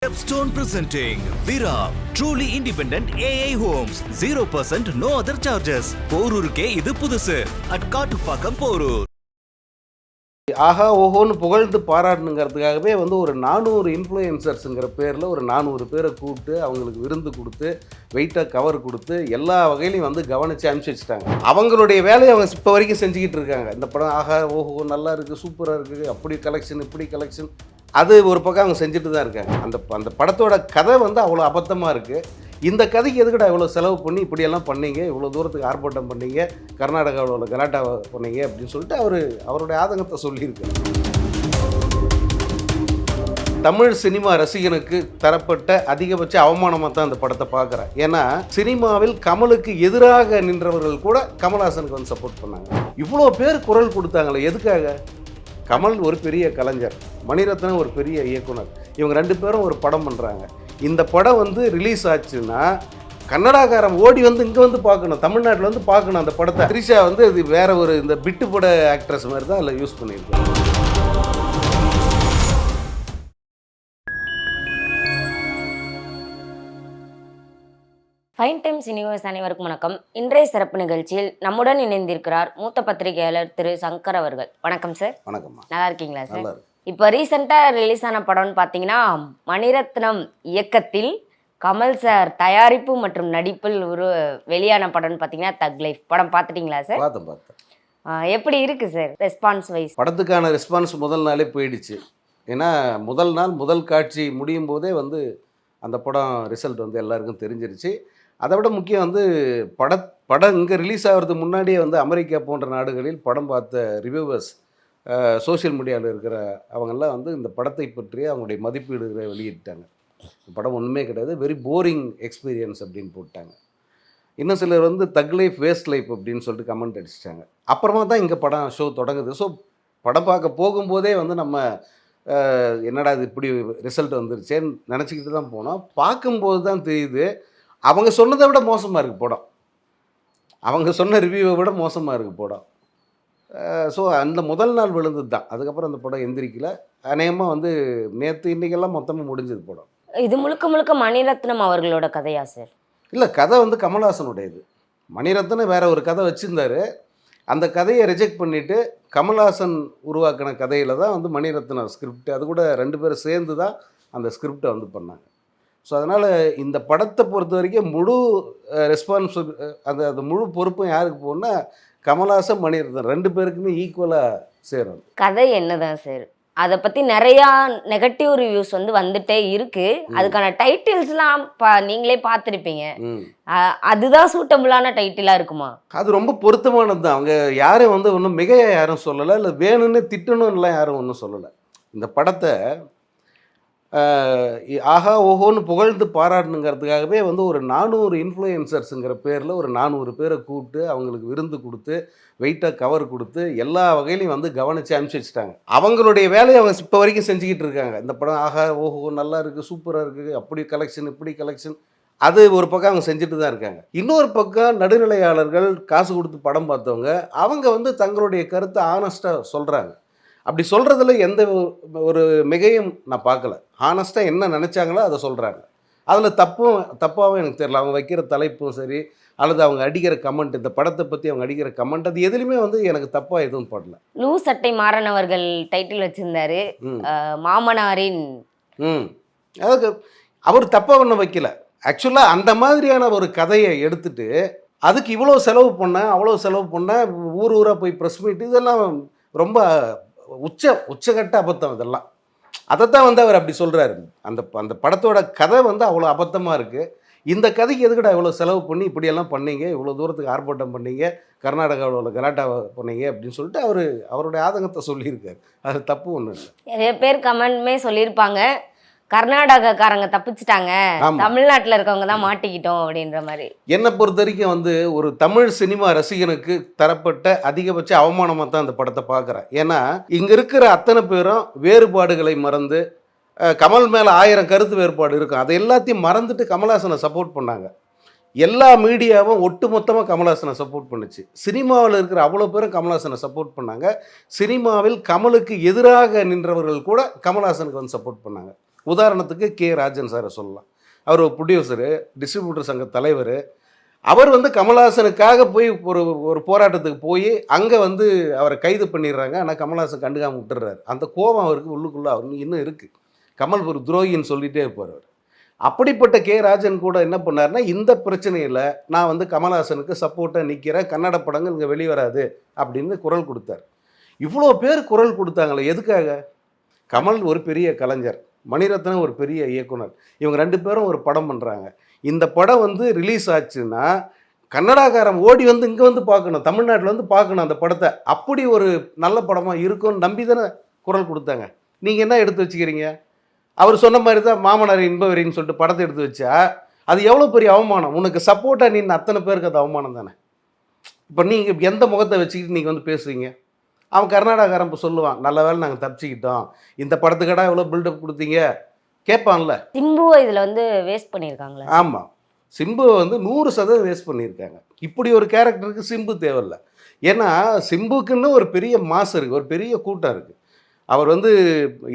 Stepstone presenting Vira, truly independent AI homes, 0% no other charges. போரூருக்கே இது புதுசு at Kattupakkam Porur. ஆஹா ஓஹோன்னு புகழ்ந்து பாராட்டணுங்கிறதுக்காகவே ஒரு 400 இன்ஃப்ளூயன்சர்ஸுங்கிற பேரில் ஒரு 400 பேரை கூப்பிட்டு அவங்களுக்கு விருந்து கொடுத்து வெயிட்டாக கவர் கொடுத்து எல்லா வகையிலையும் கவனித்து அனுப்பிச்சி வச்சுட்டாங்க. அவங்களுடைய வேலையை அவங்க இப்போ வரைக்கும் செஞ்சுக்கிட்டு இருக்காங்க. இந்த படம் ஆஹா ஓஹோ நல்லா இருக்குது, சூப்பராக இருக்குது, அப்படி கலெக்ஷன் இப்படி கலெக்ஷன், அது ஒரு பக்கம் அவங்க செஞ்சுட்டு தான் இருக்காங்க. அந்த படத்தோட கதை அவ்வளோ அபத்தமாக இருக்குது. இந்த கதைக்கு எதுக்கடா இவ்வளோ செலவு பண்ணி இப்படியெல்லாம் பண்ணீங்க, இவ்வளோ தூரத்துக்கு ஆர்ப்பாட்டம் பண்ணீங்க, கர்நாடகாவில் உள்ள கலாட்டா பண்ணீங்க அப்படின்னு சொல்லிட்டு அவருடைய ஆதங்கத்தை சொல்லியிருக்காரு. தமிழ் சினிமா ரசிகனுக்கு தரப்பட்ட அதிகபட்ச அவமானமாக தான் இந்த படத்தை பார்க்குறேன். ஏன்னா சினிமாவில் கமலுக்கு எதிராக நின்றவர்கள் கூட கமல்ஹாசனுக்கு சப்போர்ட் பண்ணாங்க. இவ்வளோ பேர் குரல் கொடுத்தாங்களே எதுக்காக? கமல் ஒரு பெரிய கலைஞர், மணிரத்னம் ஒரு பெரிய இயக்குனர், இவங்க ரெண்டு பேரும் ஒரு படம் பண்ணுறாங்க. இந்த படம் ரிலீஸ் ஆச்சுன்னா கன்னடாக்காரன் ஓடி இங்கே பார்க்கணும், தமிழ்நாட்டில் பார்க்கணும் அந்த படத்தை. த்ரிஷா இது வேற ஒரு இந்த பிட்டு பட ஆக்ட்ரஸ் மாதிரி தான் அதில் யூஸ் பண்ணியிருக்கோம். ஃபைன் டைம்ஸ் யூனிவர்ஸ் அனைவருக்கும் வணக்கம். இன்றைய சிறப்பு நிகழ்ச்சியில் நம்முடன் இணைந்திருக்கிறார் மூத்த பத்திரிகையாளர் திரு சங்கர் அவர்கள். வணக்கம் சார். வணக்கம்மா. நல்லா இருக்கீங்களா சார்? இப்போ ரீசெண்டாக ரிலீஸ் ஆன படம்னு பார்த்தீங்கன்னா மணிரத்னம் இயக்கத்தில் கமல் சார் தயாரிப்பு மற்றும் நடிப்பில் ஒரு வெளியான படம்னு பார்த்தீங்கன்னா தக் லைஃப். படம் பார்த்துட்டீங்களா சார்? பார்த்தேன். எப்படி இருக்கு சார் ரெஸ்பான்ஸ் வைஸ்? படத்துக்கான ரெஸ்பான்ஸ் முதல் நாளே போயிடுச்சு. ஏன்னா முதல் நாள் முதல் காட்சி முடியும் போதே அந்த படம் ரிசல்ட் எல்லாருக்கும் தெரிஞ்சிருச்சு. அதை விட முக்கியம் படம் இங்கே ரிலீஸ் ஆகிறதுக்கு முன்னாடியே அமெரிக்கா போன்ற நாடுகளில் படம் பார்த்த ரிவ்யூவர்ஸ், சோஷியல் மீடியாவில் இருக்கிற அவங்கெல்லாம் இந்த படத்தை பற்றி அவங்களுடைய மதிப்பீடுகளை வெளியிட்டாங்க. படம் ஒன்றுமே கிடையாது, வெரி போரிங் எக்ஸ்பீரியன்ஸ் அப்படின்னு போட்டாங்க. இன்னும் சிலர் தக் லைஃப் வேஸ்ட் லைஃப் அப்படின்னு சொல்லிட்டு கமெண்ட் அடிச்சிட்டாங்க. அப்புறமா தான் இங்கே படம் ஷோ தொடங்குது. ஸோ படம் பார்க்க போகும்போதே நம்ம என்னடா இது இப்படி ரிசல்ட் வந்துருச்சேன்னு நினச்சிக்கிட்டு தான் போனோம். பார்க்கும்போது தான் தெரியுது அவங்க சொன்னதை விட மோசமாக இருக்குது படம். அவங்க சொன்ன ரிவ்யூவை விட மோசமாக இருக்குது படம். ஸோ அந்த முதல் நாள் விழுந்தது தான். அதுக்கப்புறம் அந்த படம் எந்திரிக்கல. அநேகமாக நேற்று இன்றைக்கெல்லாம் மொத்தமாக முடிஞ்சது படம். இது முழுக்க முழுக்க மணிரத்னம் அவர்களோட கதையா சார்? இல்லை, கதை கமல்ஹாசனுடையது. மணிரத்னம் வேற ஒரு கதை வச்சுருந்தாரு. அந்த கதையை ரிஜெக்ட் பண்ணிவிட்டு கமல்ஹாசன் உருவாக்கின கதையில் தான் மணிரத்னம் ஸ்கிரிப்ட், அது கூட ரெண்டு பேரும் சேர்ந்து தான் அந்த ஸ்கிரிப்டை பண்ணாங்க. ஸோ அதனால் இந்த படத்தை பொறுத்த வரைக்கும் முழு அந்த முழு பொறுப்பும் யாருக்கு போகணுன்னா கமல்ஹாசன் மணிரத்னம் ரெண்டு பேருக்குமே ஈக்குவலாக சேரும். கதை என்னதான் சார்? அதை பற்றி நிறையா நெகட்டிவ் ரிவ்யூஸ் வந்துட்டே இருக்கு. அதுக்கான டைட்டில்ஸ்லாம் நீங்களே பார்த்துருப்பீங்க. அதுதான் சூட்டபுளான டைட்டிலாக இருக்குமா? அது ரொம்ப பொருத்தமானது தான். அவங்க யாரும் ஒன்றும் மிகையா யாரும் சொல்லலை, இல்லை வேணும்னு திட்டணும்லாம் யாரும் ஒன்றும் சொல்லலை. இந்த படத்தை ஆஹா ஓஹோன்னு புகழ்ந்து பாராட்டணுங்கிறதுக்காகவே ஒரு 400 இன்ஃப்ளூயன்சர்ஸுங்கிற பேரில் ஒரு 400 பேரை கூப்பிட்டு அவங்களுக்கு விருந்து கொடுத்து வெயிட்டாக கவர் கொடுத்து எல்லா வகையிலையும் கவனித்து அனுப்பிச்சி வச்சுட்டாங்க. அவங்களுடைய வேலையை அவங்க இப்போ வரைக்கும் செஞ்சுக்கிட்டு இருக்காங்க. இந்த படம் ஆஹா ஓஹோ நல்லா இருக்குது, சூப்பராக இருக்குது, அப்படி கலெக்ஷன் இப்படி கலெக்ஷன், அது ஒரு பக்கம் அவங்க செஞ்சுட்டு தான் இருக்காங்க. இன்னொரு பக்கம் நடுநிலையாளர்கள், காசு கொடுத்து படம் பார்த்தவங்க, அவங்க தங்களுடைய கருத்தை ஆனஸ்ட்டாக சொல்கிறாங்க. அப்படி சொல்கிறதுல எந்த ஒரு மிகையும் நான் பார்க்கல. ஹானஸ்ட்டாக என்ன நினச்சாங்களோ அதை சொல்கிறாங்க. அதில் தப்பாகவும் எனக்கு தெரியல. அவங்க வைக்கிற தலைப்பும் சரி, அல்லது அவங்க அடிக்கிற கமெண்ட், இந்த படத்தை பற்றி அவங்க அடிக்கிற கமெண்ட், அது எதுலையுமே எனக்கு தப்பாக எதுவும் படல. லூஸ் சட்டை மாறன் அவர்கள் டைட்டில் வச்சுருந்தாரு, மாமனாரின். அதுக்கு அவர் தப்பாக ஒன்றும் வைக்கல. ஆக்சுவலாக அந்த மாதிரியான ஒரு கதையை எடுத்துட்டு அதுக்கு இவ்வளோ செலவு பண்ணேன், அவ்வளோ செலவு பண்ணேன், ஊராக போய் ப்ரெஸ் மீட், இதெல்லாம் ரொம்ப உச்சகட்ட அபத்தம். இதெல்லாம் அதைத்தான் அவர் அப்படி சொல்கிறாரு. அந்த படத்தோட கதை அவ்வளோ அபத்தமாக இருக்குது. இந்த கதைக்கு எதுக்கடா இவ்வளோ செலவு பண்ணி இப்படியெல்லாம் பண்ணீங்க, இவ்வளோ தூரத்துக்கு ஆர்ப்பாட்டம் பண்ணீங்க, கர்நாடகாவில் உள்ள கலாட்டா பண்ணீங்க அப்படின்னு சொல்லிட்டு அவருடைய ஆதங்கத்தை சொல்லியிருக்காரு. அது தப்பு ஒன்றும் இல்லை. நிறைய பேர் கமெண்ட்மே சொல்லியிருப்பாங்க, கர்நாடகாக்காரங்க தப்பிச்சிட்டாங்க, தமிழ்நாட்டில் இருக்கவங்க தான் மாட்டிக்கிட்டோம் அப்படின்ற மாதிரி. என்னை பொறுத்த வரைக்கும் ஒரு தமிழ் சினிமா ரசிகனுக்கு தரப்பட்ட அதிகபட்ச அவமானமாக தான் அந்த படத்தை பார்க்குறேன். ஏன்னா இங்கே இருக்கிற அத்தனை பேரும் வேறுபாடுகளை மறந்து, கமல் மேலே 1000 கருத்து வேறுபாடு இருக்கும், அதை எல்லாத்தையும் மறந்துட்டு கமல்ஹாசனை சப்போர்ட் பண்ணாங்க. எல்லா மீடியாவும் ஒட்டு மொத்தமாக கமல்ஹாசனை சப்போர்ட் பண்ணுச்சு. சினிமாவில் இருக்கிற அவ்வளோ பேரும் கமல்ஹாசனை சப்போர்ட் பண்ணாங்க. சினிமாவில் கமலுக்கு எதிராக நின்றவர்கள் கூட கமல்ஹாசனுக்கு சப்போர்ட் பண்ணாங்க. உதாரணத்துக்கு ராஜன் சாரை சொல்லலாம். அவர் ஒரு ப்ரொடியூசரு, டிஸ்ட்ரிபியூட்டர் சங்க தலைவர். அவர் வந்து கமல்ஹாசனுக்காக போய் ஒரு போராட்டத்துக்கு போய் அங்கே வந்து அவரை கைது பண்ணிடுறாங்க. ஆனால் கமல்ஹாசன் கண்டுக்காமல் விட்டுறாரு. அந்த கோபம் அவருக்கு உள்ளுக்குள்ளே அவர் இன்னும் இருக்குது. கமல் ஒரு துரோகின்னு சொல்லிகிட்டே இருப்பார் அவர். அப்படிப்பட்ட ராஜன் கூட என்ன பண்ணார்னா, இந்த பிரச்சனையில் நான் வந்து கமல்ஹாசனுக்கு சப்போர்ட்டாக நிற்கிறேன், கன்னட படங்கள் இங்கே வெளிவராது அப்படின்னு குரல் கொடுத்தார். இவ்வளோ பேர் குரல் கொடுத்தாங்களே எதுக்காக? கமல் ஒரு பெரிய கலைஞர், மணிரத்னம் ஒரு பெரிய இயக்குனர், இவங்க 2 பேரும் ஒரு படம் பண்ணுறாங்க. இந்த படம் வந்து ரிலீஸ் ஆச்சுன்னா கன்னடாக்காரன் ஓடி வந்து இங்கே வந்து பார்க்கணும், தமிழ்நாட்டில் வந்து பார்க்கணும் அந்த படத்தை. அப்படி ஒரு நல்ல படமாக இருக்கும்னு நம்பி தானே குரல் கொடுத்தாங்க. நீங்கள் என்ன எடுத்து வச்சுக்கிறீங்க? அவர் சொன்ன மாதிரி தான் மாமனார் இன்பவரின்னு சொல்லிட்டு படத்தை எடுத்து வச்சா அது எவ்வளோ பெரிய அவமானம். உனக்கு சப்போர்ட்டாக நின்று அத்தனை பேருக்கு அது அவமானம் தானே. இப்போ நீங்கள் எந்த முகத்தை வச்சுக்கிட்டு நீங்கள் வந்து பேசுகிறீங்க? அவன் கர்நாடகாரன் இப்போ சொல்லுவான், நல்ல வேலை நாங்கள் தப்பிச்சிக்கிட்டோம், இந்த படத்துக்கடா எவ்வளோ பில்டப் கொடுத்தீங்க கேட்பான்ல. சிம்புவை இதில் வந்து வேஸ்ட் பண்ணியிருக்காங்களா? ஆமாம், சிம்புவை வந்து 100% வேஸ்ட் பண்ணியிருக்காங்க. இப்படி ஒரு கேரக்டருக்கு சிம்பு தேவையில்லை. ஏன்னா சிம்புக்குன்னு ஒரு பெரிய மாஸ் இருக்குது, ஒரு பெரிய கூட்டம் இருக்குது. அவர் வந்து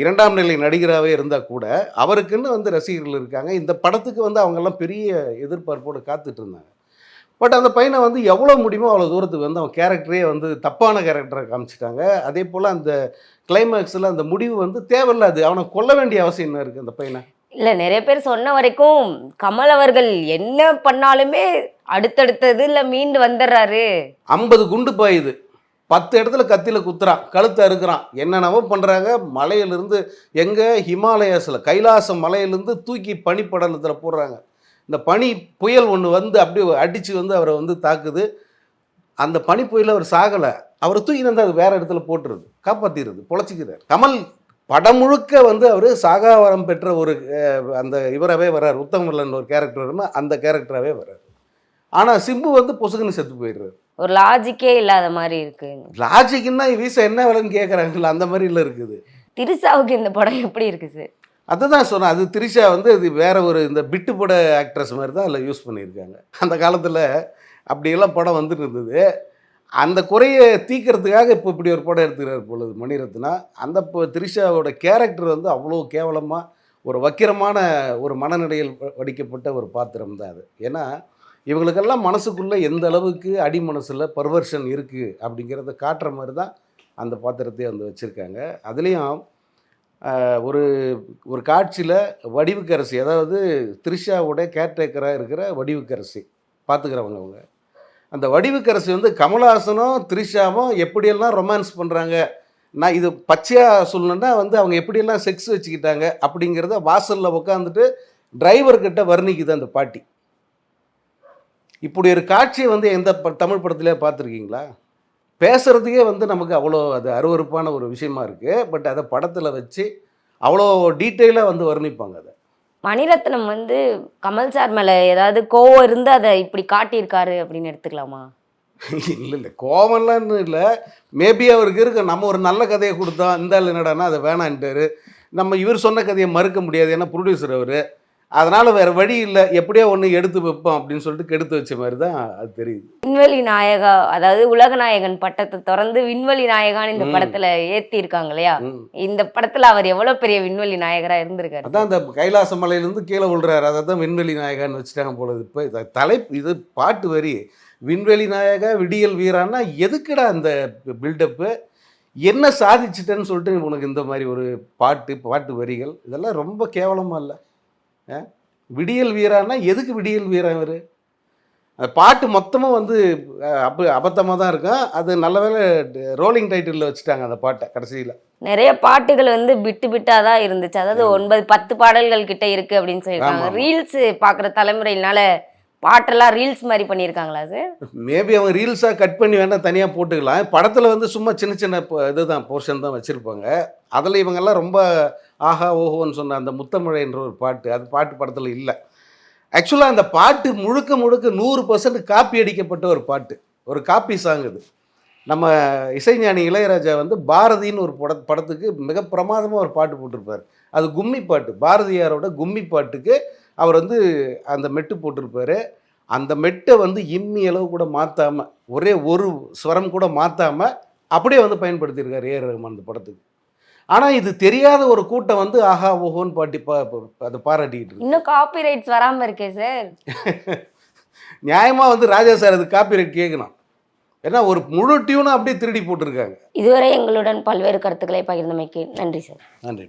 2ஆம் நிலை நடிகராகவே இருந்தால் கூட அவருக்குன்னு வந்து ரசிகர்கள் இருக்காங்க. இந்த படத்துக்கு வந்து அவங்கெல்லாம் பெரிய எதிர்பார்ப்போடு காத்துட்டு இருந்தாங்க. பட் அந்த பையனை வந்து எவ்வளோ முடியுமோ அவ்வளோ தூரத்துக்கு வந்து அவன் கேரக்டரே வந்து தப்பான கேரக்டரை காமிச்சிட்டாங்க. அதே போல் அந்த கிளைமேக்ஸில் அந்த முடிவு வந்து தேவையில்லாது. அவனை கொல்ல வேண்டிய அவசியம் என்ன இருக்குது அந்த பையனை? இல்லை, நிறைய பேர் சொன்ன வரைக்கும் கமல் அவர்கள் என்ன பண்ணாலுமே அடுத்தடுத்ததுல மீண்டு வந்துடுறாரு. 50 குண்டு பாயுது, 10 இடத்துல கத்தியில் குத்துறான், கழுத்தை அறுக்கிறான், என்னென்னவோ பண்ணுறாங்க. மலையிலிருந்து எங்கே ஹிமாலயாஸில் கைலாசம் மலையிலேருந்து தூக்கி பனிப்படலத்தில் போடுறாங்க. இந்த பனி புயல் ஒன்று வந்து அப்படியே அடித்து வந்து அவரை வந்து தாக்குது. அந்த பனி புயலில் அவர் சாகலை, அவரை தூக்கி வந்து அது வேறு இடத்துல போட்டுருது, காப்பாற்றிடுது, பொழைச்சிக்கிறார். கமல் படம் முழுக்க வந்து அவர் சாகாவரம் பெற்ற ஒரு அந்த இவராகவே வர்றார். உத்தமல்லன் ஒரு கேரக்டர் வருமா, அந்த கேரக்டராகவே வர்றார். ஆனால் சிம்பு வந்து பொசுக்குன்னு செத்து போயிடுறாரு. ஒரு லாஜிக்கே இல்லாத மாதிரி இருக்கு. லாஜிக்குன்னா வீச என்ன விலைன்னு கேட்குறாங்கல்ல, அந்த மாதிரி இல்லை இருக்குது. திரிசாவுக்கு இந்த படம் எப்படி இருக்கு சார்? அதை தான் சொன்னேன். அது திரிஷா வந்து இது வேற ஒரு இந்த பிட்டு பட ஆக்ட்ரஸ் மாதிரி தான் அதில் யூஸ் பண்ணியிருக்காங்க. அந்த காலத்தில் அப்படியெல்லாம் படம் வந்துட்டு இருந்தது. அந்த குறையை தீக்கிறதுக்காக இப்போ இப்படி ஒரு படம் எடுத்துக்கிறார் பொழுது மணிரத்னா. அந்த திரிஷாவோட கேரக்டர் வந்து அவ்வளோ கேவலமாக ஒரு வக்கிரமான ஒரு மனநிலையில் வடிக்கப்பட்ட ஒரு பாத்திரம் தான் அது. ஏன்னா இவங்களுக்கெல்லாம் மனசுக்குள்ளே எந்த அளவுக்கு அடி மனசில் பர்வர்ஷன் இருக்குது அப்படிங்கிறத காட்டுற மாதிரி தான் அந்த பாத்திரத்தையே வந்து வச்சுருக்காங்க. அதுலேயும் ஒரு ஒரு காட்சியில் வடிவுக்கரசி, அதாவது திரிஷாவோட கேர்டேக்கராக இருக்கிற வடிவுக்கரசி பார்த்துக்கிறவங்க அவங்க. அந்த வடிவுக்கரசி வந்து கமல்ஹாசனும் திரிஷாவும் எப்படியெல்லாம் ரொமான்ஸ் பண்ணுறாங்க, நான் இது பச்சையாக சொல்லணுன்னா வந்து அவங்க எப்படியெல்லாம் செக்ஸ் வச்சுக்கிட்டாங்க அப்படிங்கிறத வாசலில் உட்காந்துட்டு டிரைவர்கிட்ட வர்ணிக்குது அந்த பாட்டி. இப்படி ஒரு காட்சியை வந்து எந்த தமிழ் படத்துலேயே பார்த்துருக்கீங்களா? பேசுகிறதுக்கே வந்து நமக்கு அவ்வளோ அது அருவருப்பான ஒரு விஷயமா இருக்குது. பட் அதை படத்தில் வச்சு அவ்வளோ டீட்டெயிலாக வந்து வர்ணிப்பாங்க அதை. மணிரத்னம் வந்து கமல் சார் மேலே ஏதாவது கோவம் இருந்து அதை இப்படி காட்டியிருக்காரு அப்படின்னு எடுத்துக்கலாமா? இல்லை கோவம்லாம் இல்லை, மேபி அவருக்கு இருக்கு. நம்ம ஒரு நல்ல கதையை கொடுத்தோம், இந்த ஆள் என்னடானா அதை வேணான்ட்டார். நம்ம இவர் சொன்ன கதையை மறுக்க முடியாது, ஏன்னா ப்ரொடியூசர் அவர். அதனால் வேறு வழி இல்லை, எப்படியோ ஒன்று எடுத்து வைப்போம் அப்படின்னு சொல்லிட்டு கெடுத்து வச்ச மாதிரி தான் அது தெரியுது. விண்வெளி நாயகா, அதாவது உலக நாயகன் பட்டத்தை திறந்து விண்வெளி நாயகான்னு இந்த படத்துல ஏத்தி இருக்காங்க இல்லையா? இந்த படத்துல அவர் எவ்வளவு பெரிய விண்வெளி நாயகரா இருந்திருக்காரு. அதான் அந்த கைலாச மலையிலேருந்து கீழே விழுறாரு, அதை தான் விண்வெளி நாயகான்னு வச்சுட்டாங்க போல. இப்போ தலைப்பு இது பாட்டு வரி, விண்வெளி நாயகா விடியல் வீரான்னா எதுக்குடா அந்த பில்டப்பு? என்ன சாதிச்சிட்டேன்னு சொல்லிட்டு உனக்கு இந்த மாதிரி ஒரு பாட்டு வரிகள், இதெல்லாம் ரொம்ப கேவலமாக இல்லை? விடியல் வீரான்னா எதுக்கு விடியல் வீரன் இவர்? அந்த பாட்டு மொத்தமும் வந்து அபத்தமாக தான் இருக்கும். அது நல்ல வேளை ரோலிங் டைட்டிலில் வச்சுட்டாங்க அந்த பாட்டை கடைசியில். நிறைய பாட்டுகள் வந்து பிட்டா தான் இருந்துச்சு, அதாவது 9-10 பாடல்கள் கிட்ட இருக்கு அப்படின்னு சொல்லியிருக்காங்க. ரீல்ஸ் பார்க்குற தலைமுறையினால பாட்டெல்லாம் ரீல்ஸ் மாதிரி பண்ணியிருக்காங்களா சார்? மேபி அவங்க ரீல்ஸாக கட் பண்ணி வேணால் தனியாக போட்டுக்கலாம். படத்தில் வந்து சும்மா சின்ன சின்ன இதுதான் போர்ஷன் தான் வச்சுருப்பாங்க. அதில் இவங்கெல்லாம் ரொம்ப ஆஹா ஓஹோன்னு சொன்ன அந்த முத்தமிழைன்ற ஒரு பாட்டு, அது பாட்டு படத்தில் இல்லை. ஆக்சுவலாக அந்த பாட்டு முழுக்க 100% காப்பி அடிக்கப்பட்ட ஒரு பாட்டு, ஒரு காப்பி சாங் இது. நம்ம இசைஞானி இளையராஜா வந்து பாரதின்னு ஒரு படத்துக்கு மிக பிரமாதமாக ஒரு பாட்டு போட்டிருப்பார். அது கும்மி பாட்டு, பாரதியாரோட கும்மி பாட்டுக்கு அவர் வந்து அந்த மெட்டு போட்டிருப்பார். அந்த மெட்டை வந்து இம்மி அளவு கூட மாற்றாமல், ஒரே ஒரு ஸ்வரம் கூட மாற்றாமல் அப்படியே வந்து பயன்படுத்தியிருக்கார் ஏஆர் ரஹ்மான் அந்த படத்துக்கு. ஆனால் இது தெரியாத ஒரு கூட்டம் வந்து ஆஹா ஓஹோன்னு அதை பாராட்டிக்கிட்டு இருக்கு. இன்னும் காப்பிரைட்ஸ் வராம இருக்கே சார். நியாயமாக வந்து ராஜா சார் அது காப்பிரைட் கேட்கணும். ஏன்னா ஒரு முழு டியூனை அப்படியே திருடி போட்டிருக்காங்க. இதுவரை எங்களுடன் பல்வேறு கருத்துக்களை பகிர்ந்தமைக்கு நன்றி சார். நன்றி.